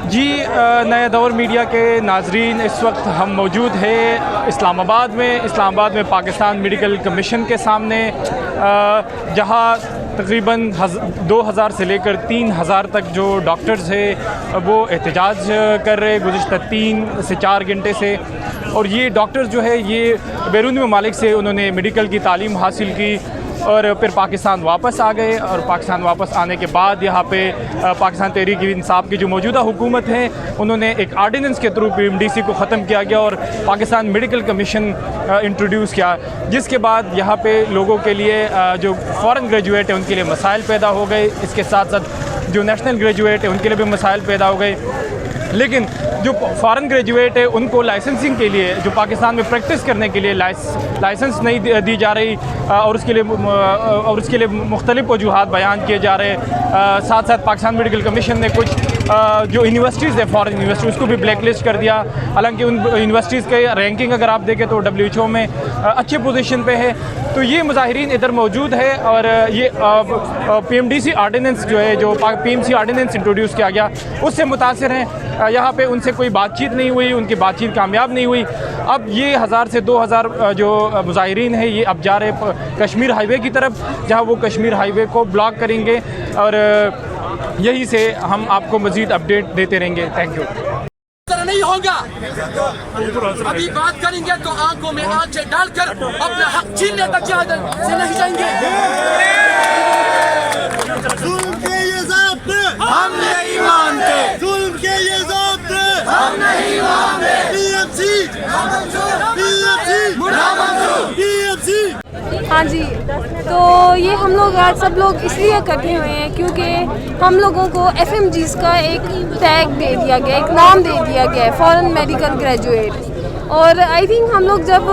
जी नया दौर मीडिया के नाजरीन, इस वक्त हम मौजूद हैं इस्लामाबाद में पाकिस्तान मेडिकल कमीशन के सामने, जहां तकरीबन 2000 से लेकर 3000 तक जो डॉक्टर्स हैं वो एहतजाज कर रहे गुज़िश्ता 3 से 4 घंटे से। और ये डॉक्टर्स जो है ये बैरूनी ममालिक से उन्होंने मेडिकल की तालीम हासिल की और फिर पाकिस्तान वापस आ गए। और पाकिस्तान वापस आने के बाद यहाँ पे पाकिस्तान तहरीक इंसाफ की जो मौजूदा हुकूमत है उन्होंने एक आर्डिनेंस के थ्रू PMDC को ख़त्म किया गया और पाकिस्तान मेडिकल कमीशन इंट्रोड्यूस किया, जिसके बाद यहाँ पे लोगों के लिए जो फ़ॉरेन ग्रेजुएट है उनके लिए मसाइल पैदा हो गए। इसके साथ साथ जो नेशनल ग्रेजुएट है उनके लिए भी मसाइल पैदा हो गए। लेकिन जो फ़ॉरेन ग्रेजुएट है उनको लाइसेंसिंग के लिए, जो पाकिस्तान में प्रैक्टिस करने के लिए लाइसेंस नहीं दी जा रही और उसके लिए मुख्तलिफ़ वजूहात बयान किए जा रहे हैं। साथ साथ पाकिस्तान मेडिकल कमीशन ने कुछ जो यूनिवर्सिटीज़ है फ़ॉरेन यूनिवर्सिटी उसको भी ब्लैक लिस्ट कर दिया। हालांकि उन यूनिवर्सिटीज़ के रैंकिंग अगर आप देखें तो WHO में अच्छी पोजीशन पे है। तो ये मुजाहिरीन इधर मौजूद है और ये PMDC आर्डिनेंस जो है, जो PMC आर्डिनेंस इंट्रोड्यूस किया गया उससे मुतासिर हैं। यहाँ पे उनसे कोई बातचीत नहीं हुई, उनकी बातचीत कामयाब नहीं हुई। अब ये 1000 से 2000 जो मुजाहिरीन है ये अब जा रहे कश्मीर हाईवे की तरफ, जहाँ वो कश्मीर हाईवे को ब्लॉक करेंगे और यहीं से हम आपको मज़ीद अपडेट देते रहेंगे। Thank you. नहीं होगा, अभी बात करेंगे तो आंखों में आंखें डालकर अपना हक छीनने तक से नहीं जाएंगे। जुल्म के ये ज़ाब्ते हम नहीं मानते, जुल्म के ये ज़ाब्ते हम नहीं मानते। हाँ जी, तो ये हम लोग आज सब लोग इसलिए इकट्ठे हुए हैं क्योंकि हम लोगों को FMGs का एक टैग दे दिया गया, एक नाम दे दिया गया है, फॉरेन मेडिकल ग्रेजुएट। और आई थिंक हम लोग जब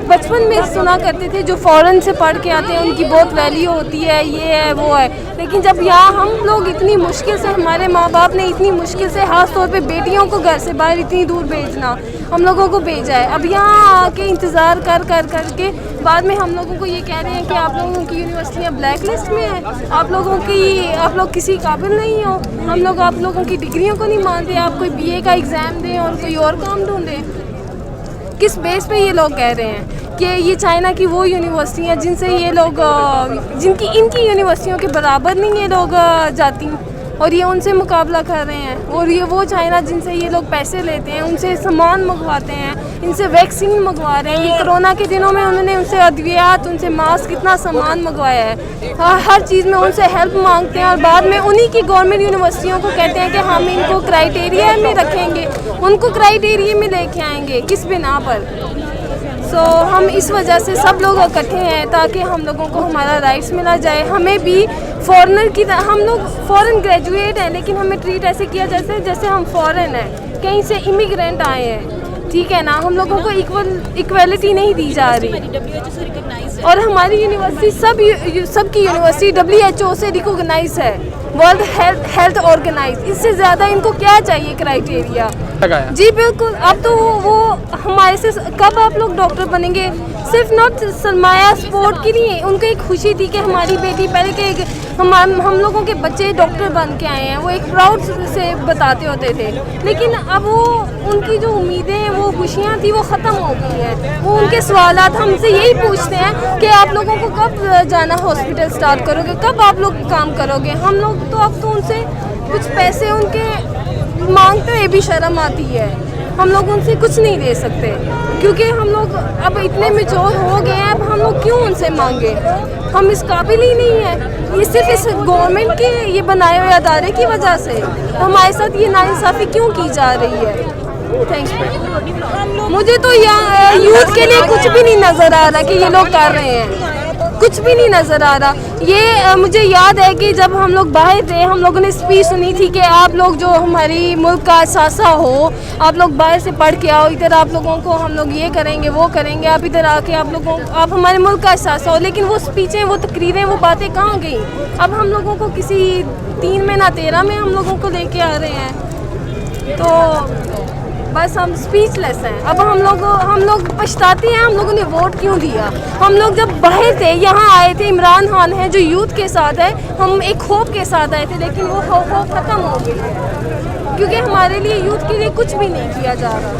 बचपन में सुना करते थे जो फ़ॉरेन से पढ़ के आते हैं उनकी बहुत वैल्यू होती है, ये है वो है। लेकिन जब यहाँ हम लोग इतनी मुश्किल से, हमारे माँ बाप ने इतनी मुश्किल से, ख़ास तौर पे बेटियों को घर से बाहर इतनी दूर भेजना, हम लोगों को भेजा है। अब यहाँ आके इंतज़ार कर के बाद में हम लोगों को ये कह रहे हैं कि आप लोगों की यूनिवर्सिटियाँ ब्लैक लिस्ट में है, आप लोग किसी काबिल नहीं हो, हम लोग आप लोगों की डिग्रियों को नहीं मानते, आप कोई BA का एग्ज़ाम दें और कोई और काम ढूंढें। किस बेस पे ये लोग कह रहे हैं कि ये चाइना की वो यूनिवर्सिटी हैं जिनसे ये लोग इनकी यूनिवर्सिटियों के बराबर नहीं ये लोग जाती, और ये उनसे मुकाबला कर रहे हैं। और ये वो चाइना जिनसे ये लोग पैसे लेते हैं, उनसे सामान मंगवाते हैं, इनसे वैक्सीन मंगवा रहे हैं। ये कोरोना के दिनों में उन्होंने उनसे अद्वियात, उनसे मास्क, कितना सामान मंगवाया है। हर चीज़ में उनसे हेल्प मांगते हैं और बाद में उन्हीं की गवर्नमेंट यूनिवर्सिटियों को कहते हैं कि हम इनको क्राइटेरिया में रखेंगे, उनको क्राइटेरिया में लेके आएंगे। किस बिना पर? हम इस वजह से सब लोग इकट्ठे हैं ताकि हम लोगों को हमारा राइट्स मिला जाए। हमें भी फॉरेनर की तरह, हम लोग फ़ॉरेन ग्रेजुएट हैं लेकिन हमें ट्रीट ऐसे किया जैसे हम फ़ॉरेन हैं, कहीं से इमिग्रेंट आए हैं, ठीक है ना। हम लोगों को इक्वलिटी नहीं दी जा रही। और हमारी यूनिवर्सिटी सबकी यूनिवर्सिटी WHO से रिकॉग्नाइज है, वर्ल्ड हेल्थ ऑर्गेनाइज। इससे ज़्यादा इनको क्या चाहिए क्राइटेरिया? जी बिल्कुल। अब तो वो हमारे से कब आप लोग डॉक्टर बनेंगे? सिर्फ नॉट सरमाया स्पोर्ट की नहीं, उनको एक खुशी थी कि हमारी बेटी पहले के हम लोगों के बच्चे डॉक्टर बन के आए हैं, वो एक प्राउड से बताते होते थे। लेकिन अब वो उनकी जो उम्मीदें हैं, वो खुशियाँ थी, वो ख़त्म हो गई हैं। वो उनके सवालात हमसे यही पूछते हैं कि आप लोगों को कब जाना हॉस्पिटल स्टार्ट करोगे, कब आप लोग काम करोगे। हम लोग तो अब तो उनसे कुछ पैसे उनके मांगते हुए भी शर्म आती है। हम लोग उनसे कुछ नहीं दे सकते क्योंकि हम लोग अब इतने मैच्योर हो गए हैं। अब हम लोग क्यों उनसे मांगे? हम इस काबिल ही नहीं है। ये सिर्फ इस गवर्नमेंट के ये बनाए हुए अदारे की वजह से हमारे साथ ये नाइंसाफ़ी क्यों की जा रही है? थैंक्स। मुझे तो यहाँ यूथ के लिए कुछ भी नहीं नज़र आ रहा कि ये लोग कर रहे हैं, कुछ भी नहीं नज़र आ रहा। ये मुझे याद है कि जब हम लोग बाहर थे, हम लोगों ने स्पीच सुनी थी कि आप लोग जो हमारी मुल्क का असासा हो, आप लोग बाहर से पढ़ के आओ, इधर आप लोगों को हम लोग ये करेंगे वो करेंगे, आप इधर आके आप हमारे मुल्क का असासा हो। लेकिन वो स्पीचें, वो तकरीरें, वो बातें कहाँ गई? अब हम लोगों को किसी 3 में ना 13 में हम लोगों को लेके आ रहे हैं। तो बस हम स्पीचलेस हैं। अब हम लोग पछताते हैं हम लोगों ने वोट क्यों दिया। हम लोग जब बाहर थे, यहाँ आए थे, इमरान खान है जो यूथ के साथ है, हम एक होप के साथ आए थे, लेकिन वो होप ख़त्म हो गई है क्योंकि हमारे लिए यूथ के लिए कुछ भी नहीं किया जा रहा।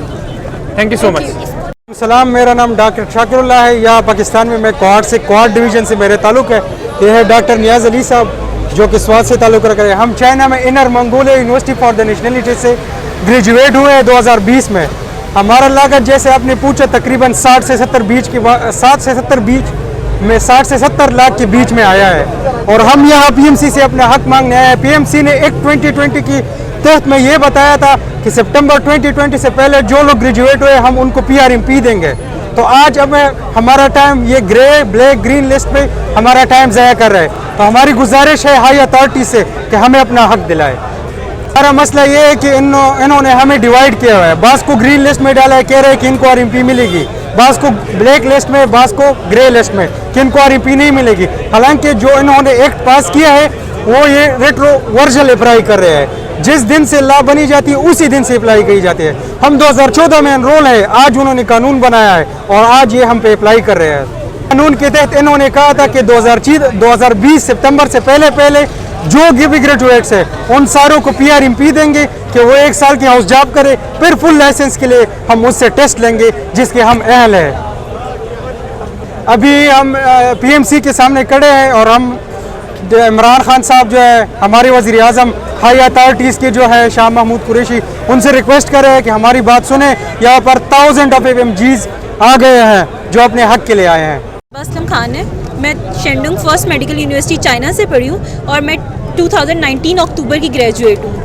Thank you so much. सलाम, मेरा नाम डॉक्टर शाकिरुल्लाह है। यहाँ पाकिस्तान में मैं क्वाड डिवीज़न से मेरे ताल्लुक़ है। ये है डॉक्टर नियाज़ अली साहब जो कि स्वास्थ्य से ताल्लुक़ रखते हैं। हम चाइना में inner Mongolia university for the nationality से ग्रेजुएट हुए हैं 2020 में। हमारा लागत जैसे आपने पूछा तकरीबन 60 से 70 लाख के बीच में आया है। और हम यहाँ पीएमसी से अपना हक मांगने आए हैं। पीएमसी ने एक 2020 की तहत में ये बताया था कि सितंबर 2020 से पहले जो लोग ग्रेजुएट हुए हम उनको PRMP देंगे। तो आज अब हमारा टाइम ये ग्रे ब्लैक ग्रीन लिस्ट पे हमारा टाइम ज़ाया कर रहे हैं। तो हमारी गुजारिश है हाई अथॉरिटी से कि हमें अपना हक दिलाए। हमारा मसला ये है कि इन्होंने हमें डिवाइड किया हुआ है। बास को ग्रीन लिस्ट में डाला है, कह रहे हैं कि इनको RMP मिलेगी, बास को ब्लैक लिस्ट में, बास को ग्रे लिस्ट में, कि इनको RMP नहीं मिलेगी। हालांकि जो इन्होंने एक्ट पास किया है वो ये रेट्रोवर्जल अप्लाई कर रहे हैं। जिस दिन से लॉ बनी जाती है उसी दिन से अप्लाई की जाती है। हम 2014 में एनरोल है, आज उन्होंने कानून बनाया है और आज ये हम पे अप्लाई कर रहे हैं। कानून के तहत इन्होंने कहा था कि 2020 सितंबर से पहले जो भी ग्रेजुएट्स है उन सारों को PRMP देंगे कि वो 1 साल की हाउस जॉब करे, फिर फुल लाइसेंस के लिए हम उससे टेस्ट लेंगे जिसके हम अहल हैं। अभी हम PMC के सामने खड़े हैं और हम इमरान खान साहब जो है हमारे वज़ीर आज़म, हाई अथॉरिटीज़ के जो है शाह महमूद कुरैशी, उनसे रिक्वेस्ट कर रहे हैं कि हमारी बात सुने। यहाँ पर 1000 ऑफ FMGs आ गए हैं जो अपने हक के लिए आए हैं। असलम खान है, मैं शेंडुंग फर्स्ट मेडिकल यूनिवर्सिटी चाइना से पढ़ी हूँ और मैं 2019 अक्टूबर की ग्रेजुएट हूँ।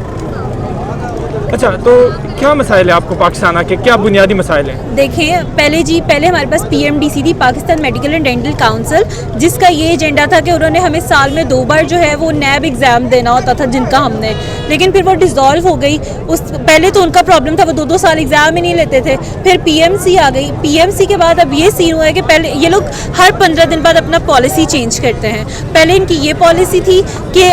अच्छा, तो क्या मसाइल है आपको पाकिस्तान आके, क्या बुनियादी मसाइल हैं? देखें, पहले हमारे पास PMDC थी, Pakistan medical and dental council, जिसका ये एजेंडा था कि उन्होंने हमें साल में 2 बार जो है वो नैब एग्ज़ाम देना होता था जिनका हमने, लेकिन फिर वो डिसॉल्व हो गई। पहले तो उनका प्रॉब्लम था वो 2-2 साल एग्ज़ाम ही नहीं लेते थे। फिर PMC आ गई। PMC के बाद अब ये सीन हुआ है कि पहले ये लोग हर 15 दिन बाद अपना पॉलिसी चेंज करते हैं। पहले इनकी ये पॉलिसी थी कि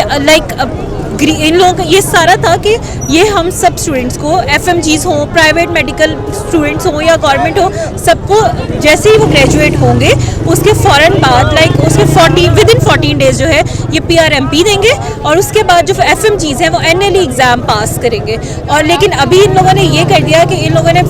इन लोगों का ये सारा था कि ये हम सब स्टूडेंट्स को, FMGs हों, प्राइवेट मेडिकल स्टूडेंट्स हों या गवर्नमेंट हो, सबको जैसे ही वो ग्रेजुएट होंगे उसके फ़ौरन बाद उसके विदिन 14 डेज़ जो है ये PRMP देंगे और उसके बाद जो FMGs हैं वो NLE एग्ज़ाम पास करेंगे। और लेकिन अभी इन लोगों ने ये कर दिया कि इन लोगों ने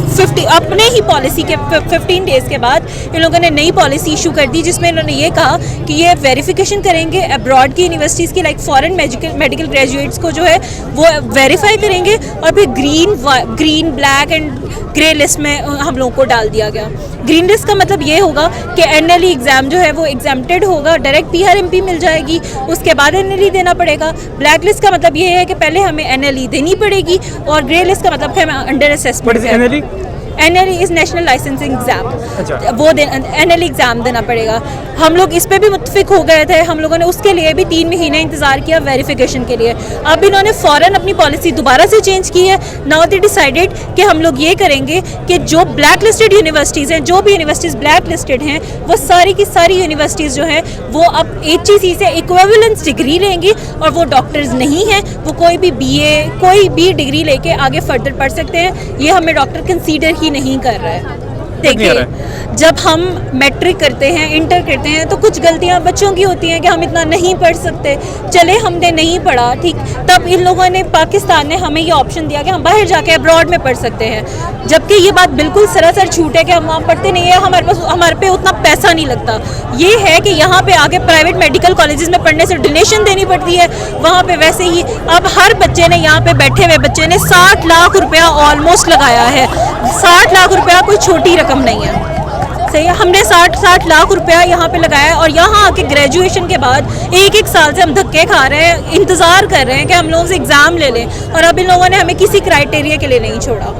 अपने ही पॉलिसी के 15 डेज़ के बाद इन लोगों ने नई पॉलिसी इशू कर दी जिसमें इन्होंने ये कहा कि ये वेरिफिकेशन करेंगे अब्रॉड की यूनिवर्सिटीज़ की, लाइक फॉरेन मेडिकल ग्रेजुएट्स को जो है वो वेरीफाई करेंगे और फिर green black and grey list में हम लोगों को डाल दिया गया। ग्रीन लिस्ट का मतलब ये होगा कि NLE एग्ज़ाम जो है वो एग्जाम्प्टेड होगा, डायरेक्ट PRMP मिल जाएगी, उसके बाद NLE देना पड़ेगा। ब्लैक लिस्ट का मतलब ये है कि पहले हमें NLE देनी पड़ेगी और ग्रे लिस्ट का मतलब है हमें under assessment. NLE is national licensing exam. अच्छा। वो NLE एग्ज़ाम देना पड़ेगा। हम लोग इस पे भी मुत्तफिक हो गए थे। हम लोगों ने उसके लिए भी 3 महीने इंतज़ार किया वेरिफिकेशन के लिए। अब इन्होंने फ़ौरन अपनी पॉलिसी दोबारा से चेंज की है। नाउ दे डिसाइडेड कि हम लोग ये करेंगे कि जो ब्लैक लिस्टेड यूनिवर्सिटीज़ हैं, जो भी यूनिवर्सिटीज़ ब्लैक लिस्टेड हैं, वो सारी की सारी यूनिवर्सिटीज़ जो हैं वो अब HEC से इक्विवेलेंस डिग्री लेंगी और वो डॉक्टर्स नहीं हैं, वो कोई भी BA कोई भी डिग्री लेके आगे फर्दर पढ़ सकते हैं। ये हमें डॉक्टर कंसीडर ही नहीं कर रहा है। देखिए, जब हम मैट्रिक करते हैं, इंटर करते हैं, तो कुछ गलतियां बच्चों की होती हैं कि हम इतना नहीं पढ़ सकते। चले हमने नहीं पढ़ा, ठीक, तब इन लोगों ने, पाकिस्तान ने हमें ये ऑप्शन दिया कि हम बाहर जाके अब्रॉड में पढ़ सकते हैं, जबकि ये बात बिल्कुल सरासर झूठ है कि हम वहाँ पढ़ते नहीं है। हमारे पे उतना पैसा नहीं लगता। ये है कि यहाँ पे आगे प्राइवेट मेडिकल कॉलेजेस में पढ़ने से डोनेशन देनी पड़ती है। वहाँ पे वैसे ही अब हर बच्चे ने, यहाँ पे बैठे हुए बच्चे ने 60 लाख रुपया ऑलमोस्ट लगाया है। 60 लाख रुपया कोई छोटी रकम नहीं है। सही है, हमने 60 लाख रुपया यहाँ पे लगाया और यहाँ आके ग्रेजुएशन के बाद 1-1 साल से हम धक्के खा रहे हैं, इंतज़ार कर रहे हैं कि हम लोगों से एग्ज़ाम ले लें और अब इन लोगों ने हमें किसी क्राइटेरिया के लिए नहीं छोड़ा।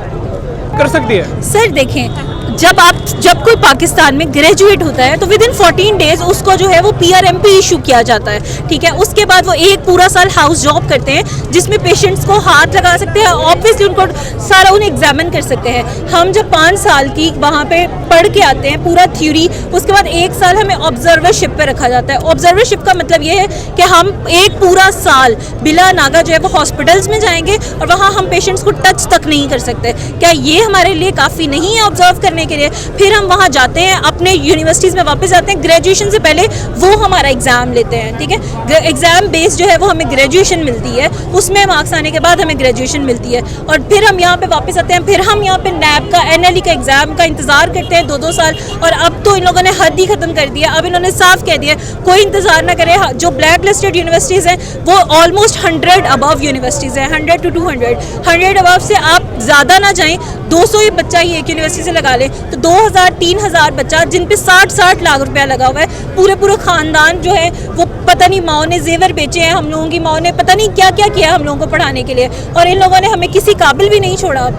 कर सकती है। सर देखें, जब कोई पाकिस्तान में ग्रेजुएट होता है तो विद इन 14 डेज उसको जो है वो PRMP इशू किया जाता है, ठीक है। उसके बाद वो एक पूरा साल हाउस जॉब करते हैं जिसमें पेशेंट्स को हाथ लगा सकते हैं, ऑब्वियसली उनको सारा उन्हें एग्जामिन कर सकते हैं। हम जब 5 साल की वहाँ पे पढ़ के आते हैं पूरा थ्योरी, उसके बाद 1 साल हमें ऑब्जर्वरशिप पे रखा जाता है। ऑब्जर्वरशिप का मतलब ये है कि हम एक पूरा साल बिला नागा जो है वो हॉस्पिटल्स में जाएंगे और वहाँ हम पेशेंट्स को टच तक नहीं कर सकते। क्या ये हमारे लिए काफ़ी नहीं है ऑब्जर्व करने के लिए? फिर हम वहाँ जाते हैं, अपने यूनिवर्सिटीज़ में वापस जाते हैं, ग्रेजुएशन से पहले वो हमारा एग्ज़ाम लेते हैं, ठीक है। एग्ज़ाम बेस जो है वो हमें ग्रेजुएशन मिलती है, उसमें मार्क्स आने के बाद हमें ग्रेजुएशन मिलती है और फिर हम यहाँ पे वापस आते हैं। फिर हम यहाँ पे NAB का NLE का एग्ज़ाम का इंतज़ार करते हैं 2-2 साल। और अब तो इन लोगों ने हद ही ख़त्म कर दिया। अब इन्होंने साफ कह दिया कोई इंतज़ार ना करे। जो ब्लैक लिस्टेड यूनिवर्सिटीज़ हैं वो ऑलमोस्ट 100 अबव यूनिवर्सिटीज़ हैं, 100 to 200। 100 अबव से आप ज़्यादा ना जाएँ, 200 ही बच्चा ही एक यूनिवर्सिटी से लगा लें तो 2000-3000 बच्चा जिन पे 60-60 लाख रुपया लगा हुआ है। पूरे ख़ानदान जो है वो पता नहीं माओ ने जेवर बेचे हैं, हम लोगों की माओ ने पता नहीं क्या क्या किया हम लोगों को पढ़ाने के लिए, और इन लोगों ने हमें किसी काबिल भी नहीं छोड़ा।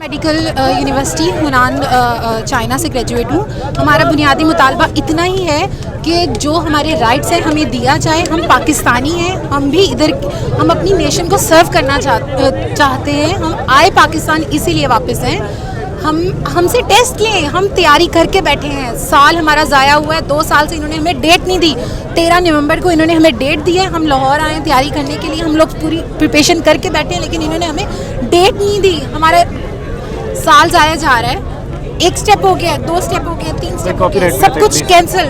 मेडिकल यूनिवर्सिटी हुनान चाइना से ग्रेजुएट हूँ। हमारा बुनियादी मुतालबा इतना ही है कि जो हमारे राइट्स हैं हमें दिया जाए। हम पाकिस्तानी हैं, हम भी इधर हम अपनी नेशन को सर्व करना चाहते हैं। हम आए पाकिस्तान इसीलिए वापस हैं। हमसे टेस्ट लें, हम तैयारी करके बैठे हैं। साल हमारा ज़ाया हुआ है, 2 साल से इन्होंने हमें डेट नहीं दी। 13 नवंबर को इन्होंने हमें डेट दी है, हम लाहौर आए तैयारी करने के लिए। हम लोग पूरी प्रिपरेशन करके बैठे हैं लेकिन इन्होंने हमें डेट नहीं दी। हमारा साल ज़ाया जा रहा है। 1 स्टेप हो गया, 2 स्टेप हो गया, 3 स्टेप हो गया, सब कुछ कैंसिल।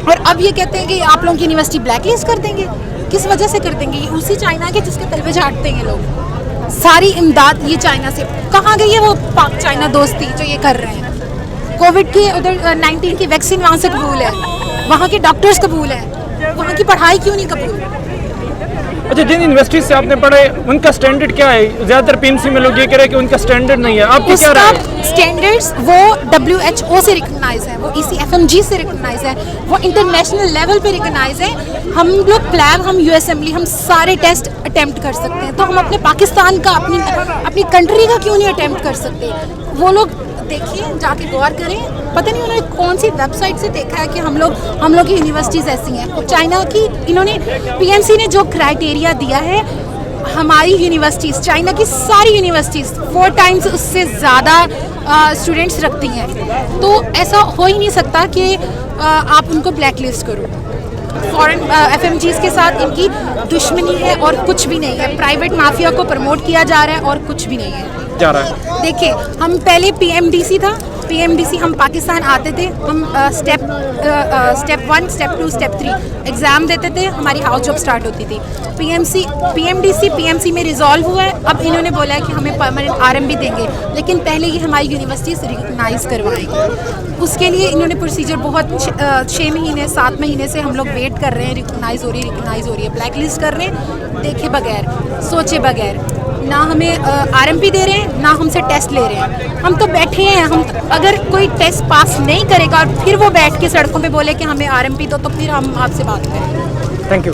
और अब ये कहते हैं कि आप लोगों की यूनिवर्सिटी ब्लैक लिस्ट कर देंगे। किस वजह से कर देंगे? ये उसी चाइना के जिसके तलवे झाड़ते हैं लोग। सारी इमदाद ये चाइना से। कहाँ गई है वो पाक चाइना दोस्ती जो ये कर रहे हैं? कोविड की उधर 19 की वैक्सीन वहाँ से कबूल है, वहाँ के डॉक्टर्स कबूल है, वहाँ की पढ़ाई क्यों नहीं कबूल? अच्छा, जिन यूनिवर्सिटी से आपने पढ़े उनका स्टैंडर्ड क्या है? ज़्यादातर PMC में लोग ये कह रहे हैं कि उनका स्टैंडर्ड नहीं है, आपकी क्या राय है? स्टैंडर्ड्स वो WHO से रिकगनाइज है, वो ECFMG से रिकगनाइज है, वो इंटरनेशनल लेवल पे रिकगनाइज है। हम लोग प्लैब, हम USMLE, हम सारे टेस्ट अटेम्प्ट कर सकते हैं, तो हम अपने पाकिस्तान का अपनी कंट्री का क्यों नहीं अटेम्प्ट कर सकते? वो लोग देखिए, जाके गौर करें। पता नहीं उन्होंने कौन सी वेबसाइट से देखा है कि हम लोग की यूनिवर्सिटीज़ ऐसी हैं। चाइना की इन्होंने PMC ने जो क्राइटेरिया दिया है, हमारी यूनिवर्सिटीज़ चाइना की सारी यूनिवर्सिटीज़ 4 टाइम्स उससे ज़्यादा स्टूडेंट्स रखती हैं। तो ऐसा हो ही नहीं सकता कि आप उनको ब्लैक लिस्ट करो। फॉरेन FMGs के साथ इनकी दुश्मनी है और कुछ भी नहीं है। प्राइवेट माफिया को प्रमोट किया जा रहा है और कुछ भी नहीं है जा रहा है। देखिए, हम पहले PMDC था, PMDC हम पाकिस्तान आते थे, हम स्टेप 1, स्टेप 2, स्टेप 3 एग्ज़ाम देते थे, हमारी हाउस जॉब स्टार्ट होती थी। PMDC PMC में रिजॉल्व हुआ है। अब इन्होंने बोला है कि हमें परमानेंट RMB देंगे, लेकिन पहले ये हमारी यूनिवर्सिटी से रिकगनाइज़ करवाएंगे। उसके लिए इन्होंने प्रोसीजर बहुत 6 महीने 7 महीने से हम लोग वेट कर रहे हैं। रिकगनाइज़ हो रही है, ब्लैक लिस्ट कर रहे हैं, देखे बगैर, सोचे बगैर। ना हमें RMP दे रहे हैं, ना हमसे टेस्ट ले रहे हैं। हम तो बैठे हैं। हम अगर कोई टेस्ट पास नहीं करेगा और फिर वो बैठ के सड़कों पे बोले कि हमें RMP दो, तो फिर हम आपसे बात करें। Thank you.